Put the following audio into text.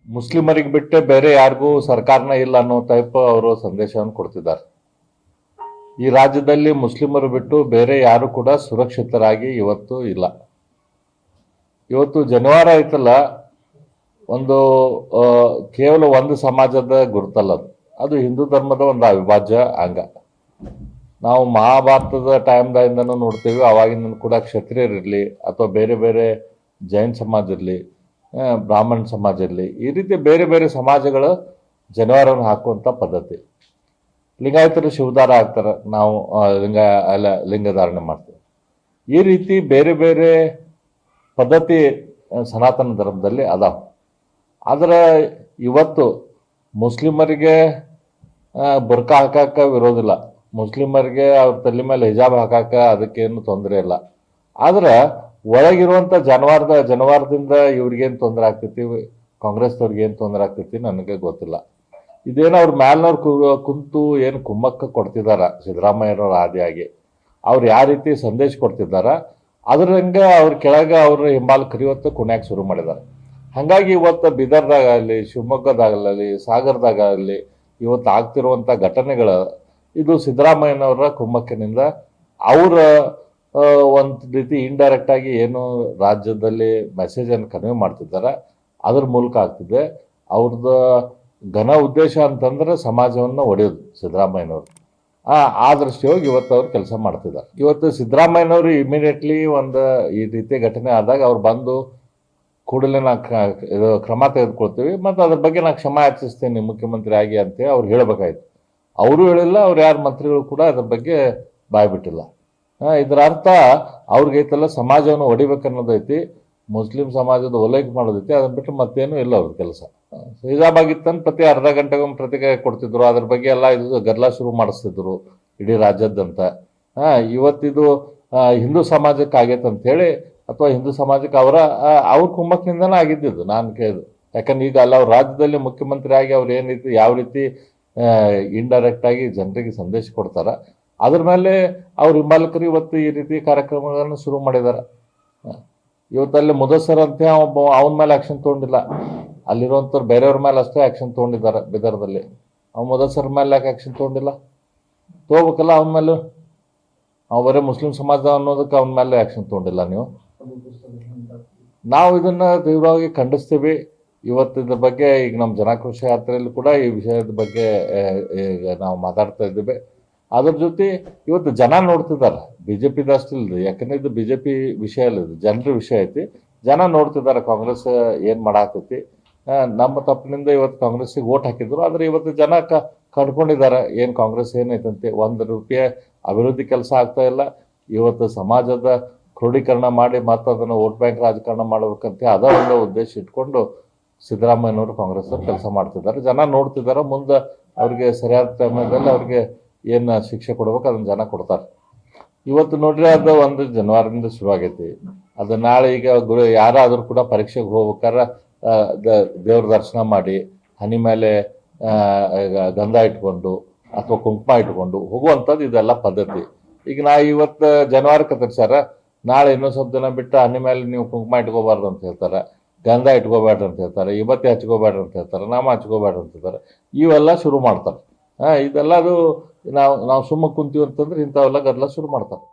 ಮುಸ್ಲಿಮರಿಗೆ ಬಿಟ್ಟೆ ಬೇರೆ ಯಾರಿಗೂ ಸರ್ಕಾರನ ಇಲ್ಲ ಅನ್ನೋ ಟೈಪ್ ಅವರು ಸಂದೇಶವನ್ನು ಕೊಡ್ತಿದ್ದಾರೆ. ಈ ರಾಜ್ಯದಲ್ಲಿ ಮುಸ್ಲಿಮರು ಬಿಟ್ಟು ಬೇರೆ ಯಾರು ಕೂಡ ಸುರಕ್ಷಿತರಾಗಿ ಇವತ್ತು ಇಲ್ಲ. ಇವತ್ತು ಜನವಾರ ಐತಲ್ಲ, ಒಂದು ಕೇವಲ ಒಂದು ಸಮಾಜದ ಗುರುತಲ್ಲ ಅದು. ಅದು ಹಿಂದೂ ಧರ್ಮದ ಒಂದು ಅವಿಭಾಜ್ಯ ಅಂಗ. ನಾವು ಮಹಾಭಾರತದ ಟೈಮ್ದಾಗಿಂದನೂ ನೋಡ್ತೀವಿ. ಅವಾಗಿಂದ ಕೂಡ ಕ್ಷತ್ರಿಯರಿರಲಿ ಅಥವಾ ಬೇರೆ ಬೇರೆ ಜೈನ್ ಸಮಾಜ ಇರಲಿ, ಬ್ರಾಹ್ಮಣ ಸಮಾಜ ಇರಲಿ, ಈ ರೀತಿ ಬೇರೆ ಬೇರೆ ಸಮಾಜಗಳು ಜನವಾರವನ್ನು ಹಾಕುವಂಥ ಪದ್ಧತಿ. ಲಿಂಗಾಯತರು ಶಿವದಾರ ಹಾಕ್ತಾರೆ, ನಾವು ಲಿಂಗಧಾರಣೆ ಮಾಡ್ತೀವಿ. ಈ ರೀತಿ ಬೇರೆ ಬೇರೆ ಪದ್ಧತಿ ಸನಾತನ ಧರ್ಮದಲ್ಲಿ ಅದಾವ. ಆದರೆ ಇವತ್ತು ಮುಸ್ಲಿಮರಿಗೆ ಬುರ್ಕಾ ಹಾಕಕ್ಕೆ ವಿರೋಧಿಲ್ಲ, ಮುಸ್ಲಿಮರಿಗೆ ಅವ್ರ ತಲೆ ಮೇಲೆ ಹಿಜಾಬ್ ಹಾಕಕ್ಕೆ ಅದಕ್ಕೇನು ತೊಂದರೆ ಇಲ್ಲ. ಆದ್ರೆ ಒಳಗಿರುವಂಥ ಜನವಾರದಿಂದ ಇವ್ರಿಗೇನು ತೊಂದರೆ ಆಗ್ತೈತಿ, ಕಾಂಗ್ರೆಸ್ದವ್ರಿಗೆ ಏನು ತೊಂದರೆ ಆಗ್ತೈತಿ ನನಗೆ ಗೊತ್ತಿಲ್ಲ. ಇದೇನು ಅವ್ರ ಮ್ಯಾಲ್ನವ್ರು ಕುಂತು ಏನು ಕುಮ್ಮಕ್ಕ ಕೊಡ್ತಿದಾರ ಸಿದ್ದರಾಮಯ್ಯನವ್ರ ಆದಿಯಾಗಿ, ಅವ್ರು ಯಾವ ರೀತಿ ಸಂದೇಶ ಕೊಡ್ತಿದ್ದಾರ ಅದ್ರಂಗೆ ಅವ್ರ ಕೆಳಗೆ ಅವ್ರ ಹಿಂಬಾಲಕರು ಇವತ್ತು ಕುಣ್ಯಾಕ ಶುರು ಮಾಡಿದ್ದಾರೆ. ಹಾಗಾಗಿ ಇವತ್ತು ಬೀದರ್ದಾಗಲಿ, ಶಿವಮೊಗ್ಗದಾಗಲಿ, ಸಾಗರದಾಗಲಿ ಇವತ್ತು ಆಗ್ತಿರುವಂಥ ಘಟನೆಗಳು ಇದು ಸಿದ್ದರಾಮಯ್ಯನವರ ಕುಮ್ಮಕ್ಕಿನಿಂದ ಅವರ ಒಂದು ರೀತಿ ಇಂಡೈರೆಕ್ಟ್ ಆಗಿ ಏನು ರಾಜ್ಯದಲ್ಲಿ ಮೆಸೇಜನ್ನು ಕನ್ವೆ ಮಾಡ್ತಿದ್ದಾರೆ ಅದ್ರ ಮೂಲಕ ಆಗ್ತಿದೆ. ಅವ್ರದ್ದು ಘನ ಉದ್ದೇಶ ಅಂತಂದ್ರೆ ಸಮಾಜವನ್ನು ಒಡೆಯೋದು ಸಿದ್ದರಾಮಯ್ಯನವರು. ಆ ದೃಷ್ಟಿಯೋಗಿ ಇವತ್ತು ಅವ್ರು ಕೆಲಸ ಮಾಡ್ತಿದ್ದಾರೆ. ಇವತ್ತು ಸಿದ್ದರಾಮಯ್ಯನವರು ಇಮಿಡಿಯೇಟ್ಲಿ ಒಂದು ಈ ರೀತಿ ಘಟನೆ ಆದಾಗ ಅವ್ರು ಬಂದು ಕೂಡಲೇ ಇದು ಕ್ರಮ ತೆಗೆದುಕೊಳ್ತೀವಿ ಮತ್ತು ಅದ್ರ ಬಗ್ಗೆ ನಾನು ಕ್ಷಮೆ ಯಾಚಿಸ್ತೀನಿ ಮುಖ್ಯಮಂತ್ರಿ ಆಗಿ ಅಂತೇಳಿ ಅವ್ರು ಹೇಳಬೇಕಾಯ್ತು. ಅವರು ಹೇಳಿಲ್ಲ, ಅವ್ರು ಯಾರು ಮಂತ್ರಿಗಳು ಕೂಡ ಅದ್ರ ಬಗ್ಗೆ ಬಾಯ್ಬಿಟ್ಟಿಲ್ಲ. ಇದರ ಅರ್ಥ ಅವ್ರಿಗೈತಲ್ಲ ಸಮಾಜವನ್ನು ಹೊಡಿಬೇಕನ್ನೋದೈತಿ, ಮುಸ್ಲಿಂ ಸಮಾಜದ ಓಲೈಕೆ ಮಾಡೋದೈತಿ. ಅದನ್ನ ಬಿಟ್ಟು ಮತ್ತೇನು ಇಲ್ಲ ಅವ್ರ ಕೆಲಸ. ಹಿಜಾಬ್ ಆಗಿತ್ತಂತ ಪ್ರತಿ ಅರ್ಧ ಗಂಟೆಗೊಮ್ಮೆ ಪ್ರತಿಕ್ರಿಯೆ ಕೊಡ್ತಿದ್ರು, ಅದ್ರ ಬಗ್ಗೆ ಎಲ್ಲ ಇದು ಗದ್ದಲ ಶುರು ಮಾಡಿಸ್ತಿದ್ರು ಇಡೀ ರಾಜ್ಯದಂತ. ಇವತ್ತಿದು ಹಿಂದೂ ಸಮಾಜಕ್ಕೆ ಆಗೈತೆ ಅಂಥೇಳಿ ಅಥವಾ ಹಿಂದೂ ಸಮಾಜಕ್ಕೆ ಅವ್ರ ಕುಮ್ಮಕ್ಕಿಂದನೇ ಆಗಿದ್ದು ನಾನು ಕೇಳಿದ್ದು. ಯಾಕಂದ್ರೆ ಈಗ ಅಲ್ಲ ಅವ್ರ ರಾಜ್ಯದಲ್ಲಿ ಮುಖ್ಯಮಂತ್ರಿ ಆಗಿ ಅವ್ರು ಏನು ರೀತಿ ಯಾವ ರೀತಿ ಇಂಡೈರೆಕ್ಟ್ ಆಗಿ ಜನರಿಗೆ ಸಂದೇಶ ಕೊಡ್ತಾರ, ಅದ್ರ ಮೇಲೆ ಅವ್ರ ಹಿಂಬಾಲಕರು ಇವತ್ತು ಈ ರೀತಿ ಕಾರ್ಯಕ್ರಮಗಳನ್ನು ಶುರು ಮಾಡಿದ್ದಾರೆ. ಇವತ್ತಲ್ಲಿ ಮುದಸ್ಸರ್ ಅಂತ ಅವನ ಮೇಲೆ ಆ್ಯಕ್ಷನ್ ತೊಗೊಂಡಿಲ್ಲ, ಅಲ್ಲಿರುವಂಥವ್ರು ಬೇರೆಯವ್ರ ಮೇಲೆ ಅಷ್ಟೇ ಆ್ಯಕ್ಷನ್ ತೊಗೊಂಡಿದ್ದಾರೆ ಬೀದರ್ದಲ್ಲಿ. ಅವ್ನು ಮುದಸ್ಸರ್ ಮೇಲೆ ಯಾಕೆ ಆ್ಯಕ್ಷನ್ ತೊಗೊಂಡಿಲ್ಲ? ತೊಗೋಬೇಕಲ್ಲ ಅವನ ಮೇಲೆ. ಅವು ಬರೀ ಮುಸ್ಲಿಂ ಸಮಾಜ ಅನ್ನೋದಕ್ಕೆ ಅವನ ಮೇಲೆ ಆ್ಯಕ್ಷನ್ ತೊಗೊಂಡಿಲ್ಲ ನೀವು. ನಾವು ಇದನ್ನು ತೀವ್ರವಾಗಿ ಖಂಡಿಸ್ತೀವಿ. ಇವತ್ತು ಇದ್ರ ಬಗ್ಗೆ ಈಗ ನಮ್ಮ ಜನಾಕ್ರೋಶ ಯಾತ್ರೆಯಲ್ಲಿ ಕೂಡ ಈ ವಿಷಯದ ಬಗ್ಗೆ ಈಗ ನಾವು ಮಾತಾಡ್ತಾ ಇದ್ದೀವಿ. ಅದ್ರ ಜೊತೆ ಇವತ್ತು ಜನ ನೋಡ್ತಿದ್ದಾರೆ, ಬಿ ಜೆ ಪಿದಷ್ಟಿಲ್ದು. ಯಾಕಂದ್ರೆ ಇದು ಬಿ ಜೆ ಪಿ ವಿಷಯ ಅಲ್ಲ, ಇದು ಜನರ ವಿಷಯ ಐತಿ. ಜನ ನೋಡ್ತಿದ್ದಾರೆ ಕಾಂಗ್ರೆಸ್ ಏನು ಮಾಡಾಕೈತಿ. ನಮ್ಮ ತಪ್ಪಿನಿಂದ ಇವತ್ತು ಕಾಂಗ್ರೆಸ್ಸಿಗೆ ಓಟ್ ಹಾಕಿದ್ರು, ಆದರೆ ಇವತ್ತು ಜನ ಕಂಡ್ಕೊಂಡಿದ್ದಾರೆ ಏನು ಕಾಂಗ್ರೆಸ್ ಏನೈತಂತೆ. ₹1 ಅಭಿವೃದ್ಧಿ ಕೆಲಸ ಆಗ್ತಾ ಇಲ್ಲ. ಇವತ್ತು ಸಮಾಜದ ಕ್ರೋಢೀಕರಣ ಮಾಡಿ ಮತ್ತು ಅದನ್ನು ವೋಟ್ ಬ್ಯಾಂಕ್ ರಾಜಕಾರಣ ಮಾಡಬೇಕಂತ ಅದ ಒಂದು ಉದ್ದೇಶ ಇಟ್ಕೊಂಡು ಸಿದ್ದರಾಮಯ್ಯನವರು ಕಾಂಗ್ರೆಸ್ ಅವ್ರು ಕೆಲಸ ಮಾಡ್ತಿದ್ದಾರೆ. ಜನ ನೋಡ್ತಿದ್ದಾರೆ. ಮುಂದೆ ಅವ್ರಿಗೆ ಸರಿಯಾದ ಸಮಯದಲ್ಲಿ ಅವ್ರಿಗೆ ಏನು ಶಿಕ್ಷೆ ಕೊಡ್ಬೇಕು ಅದನ್ನು ಜನ ಕೊಡ್ತಾರೆ. ಇವತ್ತು ನೋಡ್ರಿ, ಅದು 1 ಜನವರಿಯಿಂದ ಶುರುವಾಗೈತಿ. ಅದು ನಾಳೆ ಈಗ ಯಾರಾದರೂ ಕೂಡ ಪರೀಕ್ಷೆಗೆ ಹೋಗ್ಬೇಕಾದ್ರೆ ದೇವ್ರ ದರ್ಶನ ಮಾಡಿ ಹನಿ ಮೇಲೆ ಗಂಧ ಇಟ್ಕೊಂಡು ಅಥವಾ ಕುಂಕುಮ ಇಟ್ಕೊಂಡು ಹೋಗುವಂಥದ್ದು ಇದೆಲ್ಲ ಪದ್ಧತಿ. ಈಗ ಇವತ್ತು ಜನವರಕ್ಕೆ ತರ್ಸಾರ, ನಾಳೆ ಇನ್ನೊಂದು ಸ್ವಲ್ಪ ದಿನ ಬಿಟ್ಟು ಹನಿ ಮೇಲೆ ನೀವು ಕುಂಕುಮ ಇಟ್ಕೋಬಾರ್ದು ಅಂತ ಹೇಳ್ತಾರೆ, ಗಂಧ ಇಟ್ಕೋಬೇಡ್ರಿ ಅಂತ ಹೇಳ್ತಾರೆ, ಇವತ್ತೇ ಹಚ್ಕೋಬೇಡ್ರಿ ಅಂತ ಹೇಳ್ತಾರೆ, ನಾಮ ಹಚ್ಕೋಬೇಡ್ರಿ ಅಂತ ಹೇಳ್ತಾರೆ. ಇವೆಲ್ಲ ಶುರು ಮಾಡ್ತಾರೆ. ಇದೆಲ್ಲ ಅದು ನಾವು ಸುಮ್ಮ ಕುಂತೀವಿ ಅಂತಂದ್ರೆ ಇಂಥವೆಲ್ಲ ಗದ್ದಲ ಶುರು ಮಾಡ್ತಾರೆ.